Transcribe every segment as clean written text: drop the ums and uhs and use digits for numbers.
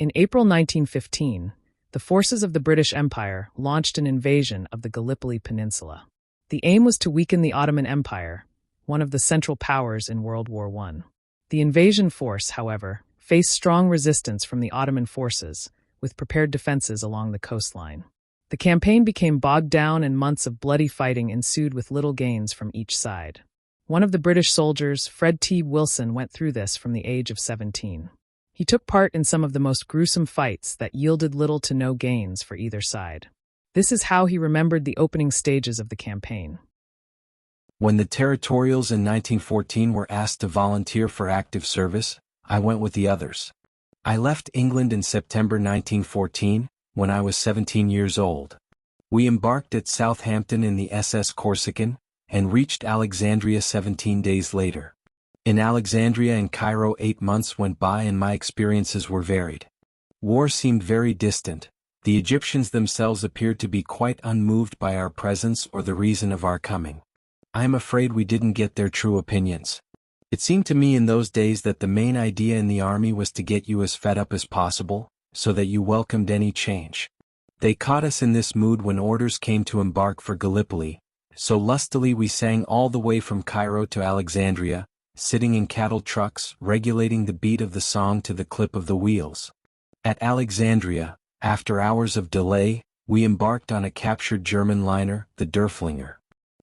In April 1915, the forces of the British Empire launched an invasion of the Gallipoli Peninsula. The aim was to weaken the Ottoman Empire, one of the central powers in World War I. The invasion force, however, faced strong resistance from the Ottoman forces, with prepared defenses along the coastline. The campaign became bogged down and months of bloody fighting ensued with little gains from each side. One of the British soldiers, Fred T. Wilson, went through this from the age of 17. He took part in some of the most gruesome fights that yielded little to no gains for either side. This is how he remembered the opening stages of the campaign. When the territorials in 1914 were asked to volunteer for active service, I went with the others. I left England in September 1914, when I was 17 years old. We embarked at Southampton in the SS Corsican, and reached Alexandria 17 days later. In Alexandria and Cairo 8 months went by and my experiences were varied. War seemed very distant. The Egyptians themselves appeared to be quite unmoved by our presence or the reason of our coming. I am afraid we didn't get their true opinions. It seemed to me in those days that the main idea in the army was to get you as fed up as possible, so that you welcomed any change. They caught us in this mood when orders came to embark for Gallipoli, so lustily we sang all the way from Cairo to Alexandria, sitting in cattle trucks, regulating the beat of the song to the clip of the wheels. At Alexandria, after hours of delay, we embarked on a captured German liner, the Derfflinger.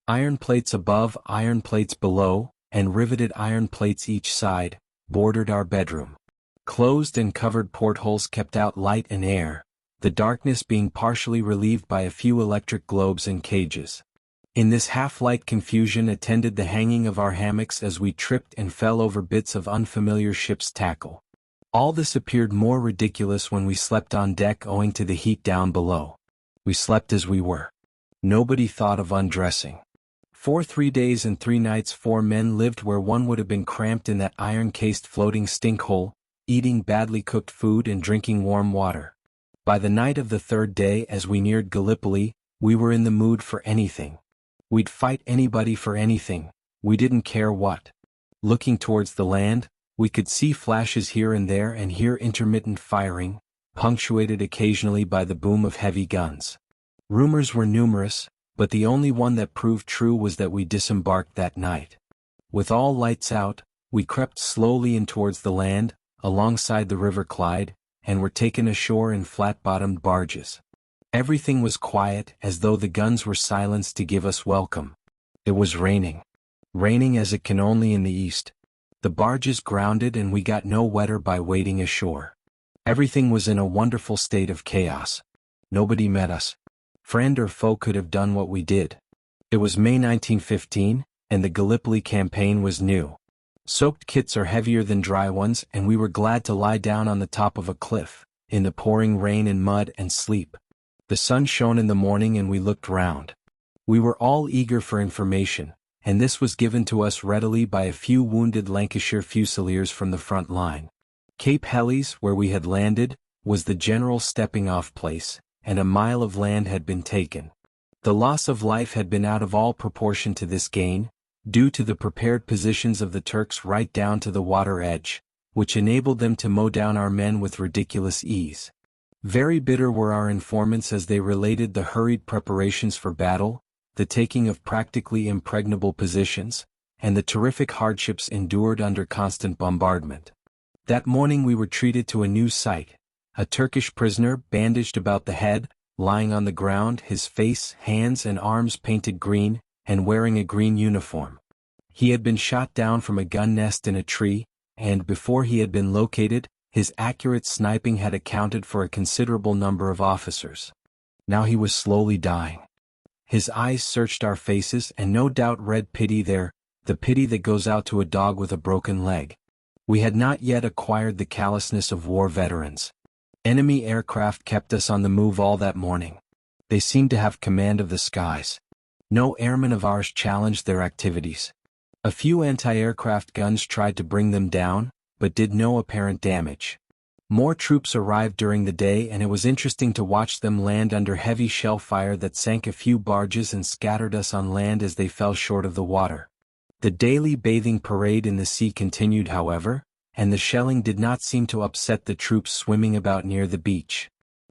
Iron plates above, iron plates below, and riveted iron plates each side, bordered our bedroom. Closed and covered portholes kept out light and air, the darkness being partially relieved by a few electric globes and cages. In this half-light confusion attended the hanging of our hammocks as we tripped and fell over bits of unfamiliar ship's tackle. All this appeared more ridiculous when we slept on deck owing to the heat down below. We slept as we were. Nobody thought of undressing. For 3 days and 3 nights 4 men lived where one would have been cramped in that iron-cased floating stinkhole, eating badly cooked food and drinking warm water. By the night of the 3rd day as we neared Gallipoli, we were in the mood for anything. We'd fight anybody for anything, we didn't care what. Looking towards the land, we could see flashes here and there and hear intermittent firing, punctuated occasionally by the boom of heavy guns. Rumors were numerous, but the only one that proved true was that we disembarked that night. With all lights out, we crept slowly in towards the land, alongside the River Clyde, and were taken ashore in flat-bottomed barges. Everything was quiet, as though the guns were silenced to give us welcome. It was raining. Raining as it can only in the east. The barges grounded and we got no wetter by wading ashore. Everything was in a wonderful state of chaos. Nobody met us. Friend or foe could have done what we did. It was May 1915, and the Gallipoli campaign was new. Soaked kits are heavier than dry ones, and we were glad to lie down on the top of a cliff, in the pouring rain and mud, and sleep. The sun shone in the morning and we looked round. We were all eager for information, and this was given to us readily by a few wounded Lancashire Fusiliers from the front line. Cape Helles, where we had landed, was the general stepping-off place, and a mile of land had been taken. The loss of life had been out of all proportion to this gain, due to the prepared positions of the Turks right down to the water edge, which enabled them to mow down our men with ridiculous ease. Very bitter were our informants as they related the hurried preparations for battle, the taking of practically impregnable positions, and the terrific hardships endured under constant bombardment. That morning we were treated to a new sight. A Turkish prisoner, bandaged about the head, lying on the ground, his face, hands and arms painted green, and wearing a green uniform. He had been shot down from a gun nest in a tree, and before he had been located, his accurate sniping had accounted for a considerable number of officers. Now he was slowly dying. His eyes searched our faces and no doubt read pity there, the pity that goes out to a dog with a broken leg. We had not yet acquired the callousness of war veterans. Enemy aircraft kept us on the move all that morning. They seemed to have command of the skies. No airmen of ours challenged their activities. A few anti-aircraft guns tried to bring them down, but did no apparent damage. More troops arrived during the day and it was interesting to watch them land under heavy shell fire that sank a few barges and scattered us on land as they fell short of the water. The daily bathing parade in the sea continued however, and the shelling did not seem to upset the troops swimming about near the beach.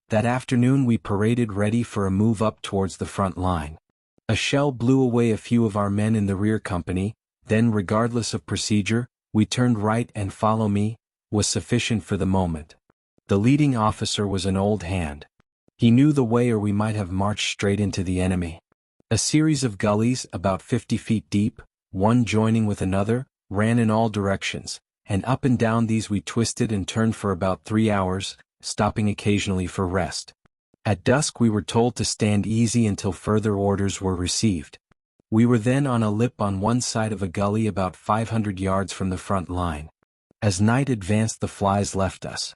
That afternoon we paraded ready for a move up towards the front line. A shell blew away a few of our men in the rear company, then regardless of procedure, we turned right and follow me, was sufficient for the moment. The leading officer was an old hand. He knew the way or we might have marched straight into the enemy. A series of gullies, about 50 feet deep, one joining with another, ran in all directions, and up and down these we twisted and turned for about 3 hours, stopping occasionally for rest. At dusk we were told to stand easy until further orders were received. We were then on a lip on one side of a gully about 500 yards from the front line. As night advanced the flies left us.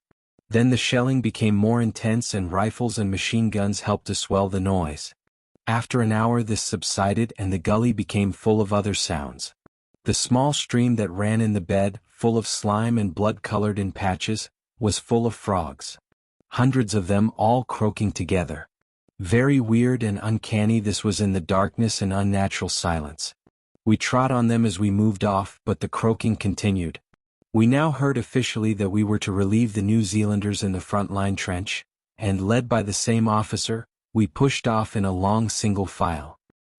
Then the shelling became more intense and rifles and machine guns helped to swell the noise. After an hour this subsided and the gully became full of other sounds. The small stream that ran in the bed, full of slime and blood colored in patches, was full of frogs. Hundreds of them all croaking together. Very weird and uncanny this was in the darkness and unnatural silence. We trod on them as we moved off, but the croaking continued. We now heard officially that we were to relieve the New Zealanders in the front line trench, and led by the same officer, we pushed off in a long single file.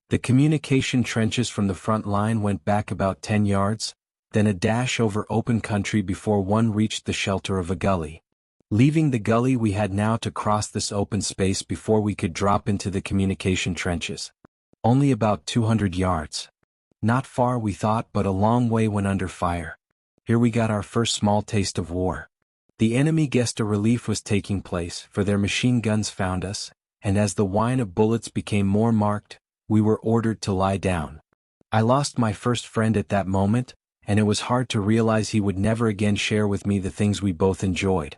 The communication trenches from the front line went back about 10 yards, then a dash over open country before one reached the shelter of a gully. Leaving the gully we had now to cross this open space before we could drop into the communication trenches. Only about 200 yards. Not far we thought, but a long way when under fire. Here we got our first small taste of war. The enemy guessed a relief was taking place, for their machine guns found us, and as the whine of bullets became more marked, we were ordered to lie down. I lost my first friend at that moment, and it was hard to realize he would never again share with me the things we both enjoyed.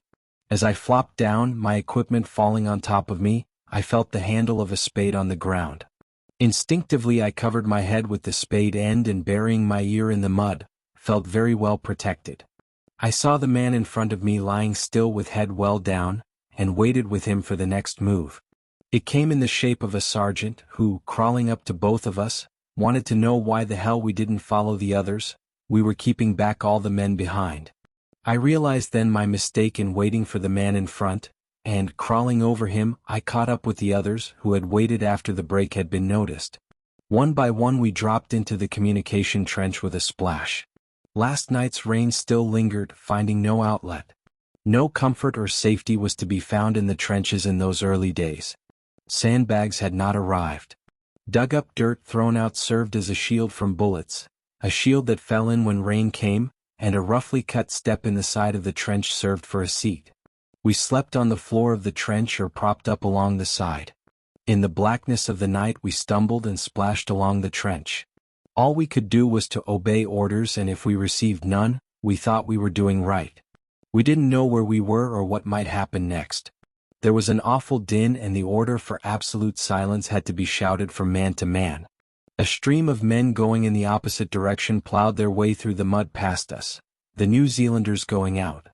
As I flopped down, my equipment falling on top of me, I felt the handle of a spade on the ground. Instinctively I covered my head with the spade end and burying my ear in the mud, felt very well protected. I saw the man in front of me lying still with head well down, and waited with him for the next move. It came in the shape of a sergeant who, crawling up to both of us, wanted to know why the hell we didn't follow the others. We were keeping back all the men behind. I realized then my mistake in waiting for the man in front, and, crawling over him, I caught up with the others who had waited after the break had been noticed. One by one we dropped into the communication trench with a splash. Last night's rain still lingered, finding no outlet. No comfort or safety was to be found in the trenches in those early days. Sandbags had not arrived. Dug-up dirt thrown out served as a shield from bullets, a shield that fell in when rain came, and a roughly cut step in the side of the trench served for a seat. We slept on the floor of the trench or propped up along the side. In the blackness of the night we stumbled and splashed along the trench. All we could do was to obey orders, and if we received none, we thought we were doing right. We didn't know where we were or what might happen next. There was an awful din and the order for absolute silence had to be shouted from man to man. A stream of men going in the opposite direction plowed their way through the mud past us, the New Zealanders going out.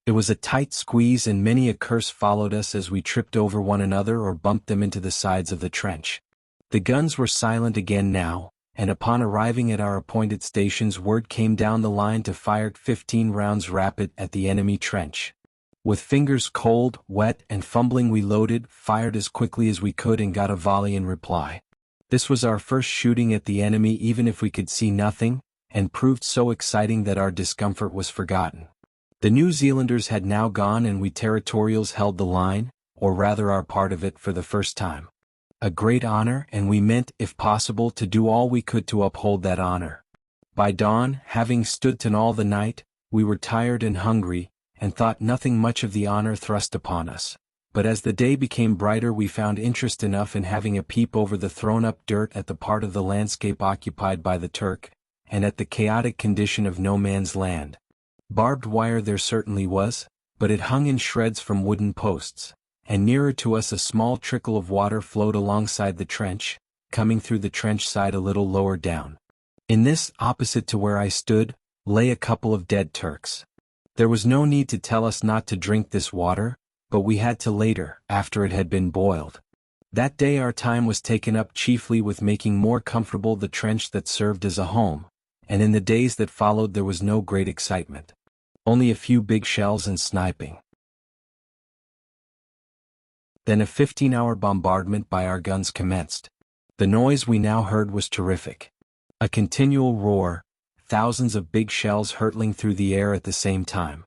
It was a tight squeeze and many a curse followed us as we tripped over one another or bumped them into the sides of the trench. The guns were silent again now, and upon arriving at our appointed stations word came down the line to fire 15 rounds rapid at the enemy trench. With fingers cold, wet, and fumbling we loaded, fired as quickly as we could and got a volley in reply. This was our first shooting at the enemy even if we could see nothing, and proved so exciting that our discomfort was forgotten. The New Zealanders had now gone and we territorials held the line, or rather our part of it, for the first time. A great honor, and we meant, if possible, to do all we could to uphold that honor. By dawn, having stood to all the night, we were tired and hungry, and thought nothing much of the honor thrust upon us. But as the day became brighter we found interest enough in having a peep over the thrown-up dirt at the part of the landscape occupied by the Turk, and at the chaotic condition of no man's land. Barbed wire there certainly was, but it hung in shreds from wooden posts, and nearer to us a small trickle of water flowed alongside the trench, coming through the trench side a little lower down. In this, opposite to where I stood, lay a couple of dead Turks. There was no need to tell us not to drink this water, but we had to later, after it had been boiled. That day our time was taken up chiefly with making more comfortable the trench that served as a home, and in the days that followed there was no great excitement. Only a few big shells and sniping. Then a 15-hour bombardment by our guns commenced. The noise we now heard was terrific. A continual roar, thousands of big shells hurtling through the air at the same time.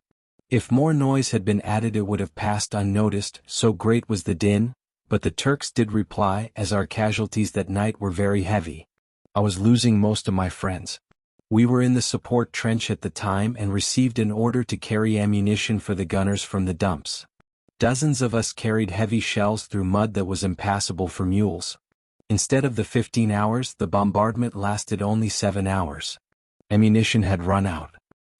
If more noise had been added it would have passed unnoticed, so great was the din, but the Turks did reply as our casualties that night were very heavy. I was losing most of my friends. We were in the support trench at the time and received an order to carry ammunition for the gunners from the dumps. Dozens of us carried heavy shells through mud that was impassable for mules. Instead of the 15 hours, the bombardment lasted only 7 hours. Ammunition had run out.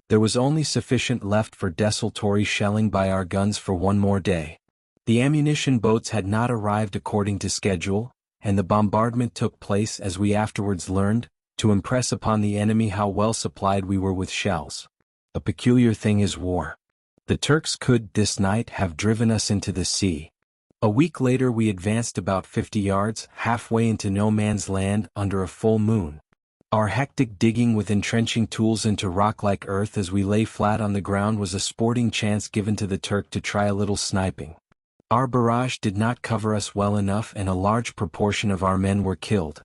There was only sufficient left for desultory shelling by our guns for one more day. The ammunition boats had not arrived according to schedule, and the bombardment took place, as we afterwards learned, to impress upon the enemy how well supplied we were with shells. A peculiar thing is war. The Turks could, this night, have driven us into the sea. A week later we advanced about 50 yards, halfway into no man's land, under a full moon. Our hectic digging with entrenching tools into rock-like earth as we lay flat on the ground was a sporting chance given to the Turk to try a little sniping. Our barrage did not cover us well enough and a large proportion of our men were killed.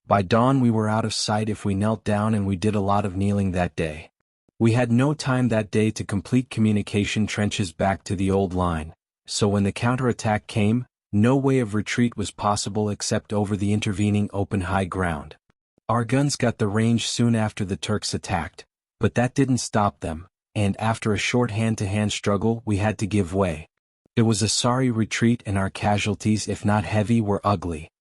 By dawn we were out of sight if we knelt down, and we did a lot of kneeling that day. We had no time that day to complete communication trenches back to the old line. So when the counterattack came, no way of retreat was possible except over the intervening open high ground. Our guns got the range soon after the Turks attacked, but that didn't stop them, and after a short hand-to-hand struggle we had to give way. It was a sorry retreat, and our casualties, if not heavy, were ugly.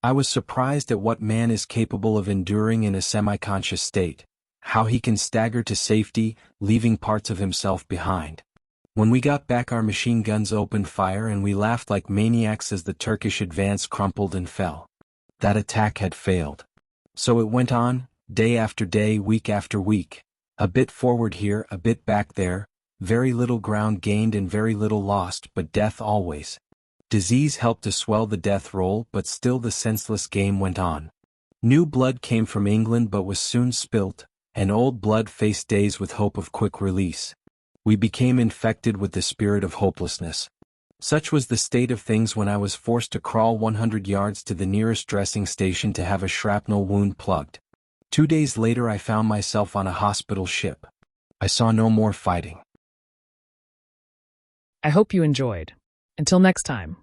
I was surprised at what man is capable of enduring in a semi-conscious state, how he can stagger to safety, leaving parts of himself behind. When we got back our machine guns opened fire and we laughed like maniacs as the Turkish advance crumpled and fell. That attack had failed. So it went on, day after day, week after week. A bit forward here, a bit back there, very little ground gained and very little lost, but death always. Disease helped to swell the death roll, but still the senseless game went on. New blood came from England but was soon spilt, and old blood faced days with hope of quick release. We became infected with the spirit of hopelessness. Such was the state of things when I was forced to crawl 100 yards to the nearest dressing station to have a shrapnel wound plugged. 2 days later I found myself on a hospital ship. I saw no more fighting. I hope you enjoyed. Until next time.